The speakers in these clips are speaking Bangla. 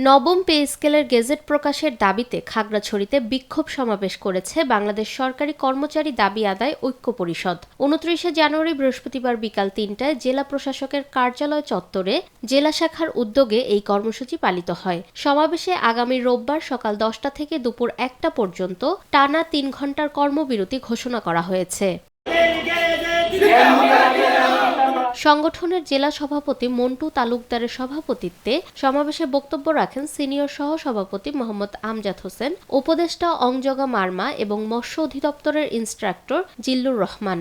নবম পে স্কেলের গেজেট প্রকাশের দাবিতে খাগড়াছড়িতে বিক্ষোভ সমাবেশ করেছে বাংলাদেশ সরকারি কর্মচারী দাবি আদায় ঐক্য পরিষদ। ২৯ জানুয়ারি বৃহস্পতিবার বিকাল ৩টায় জেলা প্রশাসকের কার্যালয় চত্বরে জেলা শাখার উদ্যোগে এই কর্মসূচি পালিত হয়। সমাবেশে আগামী রোববার সকাল ১০টা থেকে দুপুর ১টা পর্যন্ত টানা ৩ ঘণ্টার কর্মবিরতি ঘোষণা করা হয়েছে। সংগঠনের জেলা সভাপতি মন্টু তালুকদারের সভাপতিত্বে সমাবেশে বক্তব্য রাখেন সিনিয়র সহ সভাপতি মোহাম্মদ আমজাদ হোসেন, উপদেষ্টা অংজগা মার্মা এবং মৎস্য অধিদপ্তরের ইন্সট্রাক্টর জিল্লুর রহমান।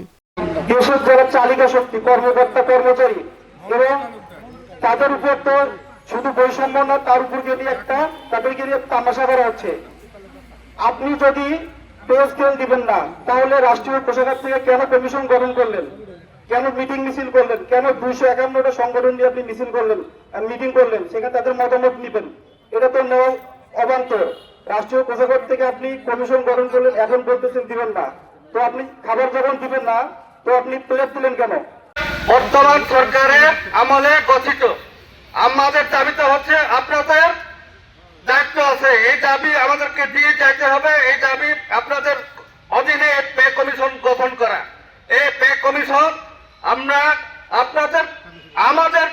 দেশের যারা চালিকা শক্তি কর্মকর্তা কর্মচারী এবং তাদের উপর তো শুধু বৈষম্য না, তার উপর যদি তাদেরকে দিয়ে তামাশা করা হচ্ছে। আপনি যদি পে স্কেল দিবেন না, তাহলে রাষ্ট্রীয় কোষাগার থেকে কেন কমিশন গঠন করলেন, কেন মিটিং মিছিল করলেন, কেন 251টা সংগঠন নিয়ে আপনি মিছিল করলেন, মিটিং করলেন, সেখানে তাদের মতামত নিবেন? এটা তো নেওয়া অবান্তর। রাষ্ট্রীয় কোষাগার থেকে আপনি কমিশন গঠন করলেন, এখন বলতেছেন দিবেন না। তো আপনি খাবার যখন দিবেন না, তো আপনি প্লেট দিলেন কেন? বর্তমান সরকারের আমলে গঠিত আমাদের দাবিটা হচ্ছে, আপনাদের দায়িত্ব আছে, এই দাবি আমাদেরকে দিয়ে যাইতে হবে। এই দাবি আপনাদের অধীনে পে কমিশন গঠন করা। এই পে কমিশন আমরা আমাদের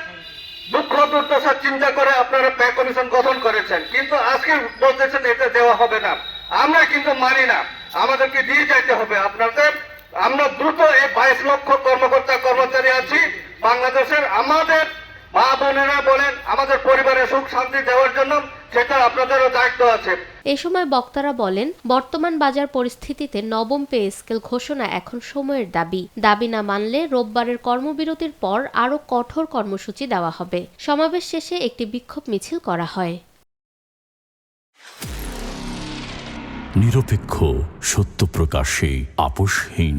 দুঃখ দুর্দশা চিন্তা করে আপনারা পে কমিশন গঠন করেছেন, কিন্তু আজকে বলতেছেন এটা দেওয়া হবে না। আমরা কিন্তু মানি না, আমাদেরকে দিয়ে যাইতে হবে আপনাদের। আমরা দ্রুত এই 22 লক্ষ কর্মকর্তা কর্মচারী আছি বাংলাদেশের, আমাদের মা বোনেরা বলেন আমাদের পরিবারের সুখ শান্তি দেওয়ার জন্য, সেটা আপনাদেরও দায়িত্ব আছে। এই সময় বক্তারা বলেন, বর্তমান বাজার পরিস্থিতিতে নবম পে স্কেল ঘোষণা এখন সময়ের দাবি। দাবি না মানলে রোববারের কর্মবিরতির পর আরও কঠোর কর্মসূচি দেওয়া হবে। সমাবেশ শেষে একটি বিক্ষোভ মিছিল করা হয়। নিরপেক্ষ, সত্য প্রকাশে আপোষহীন।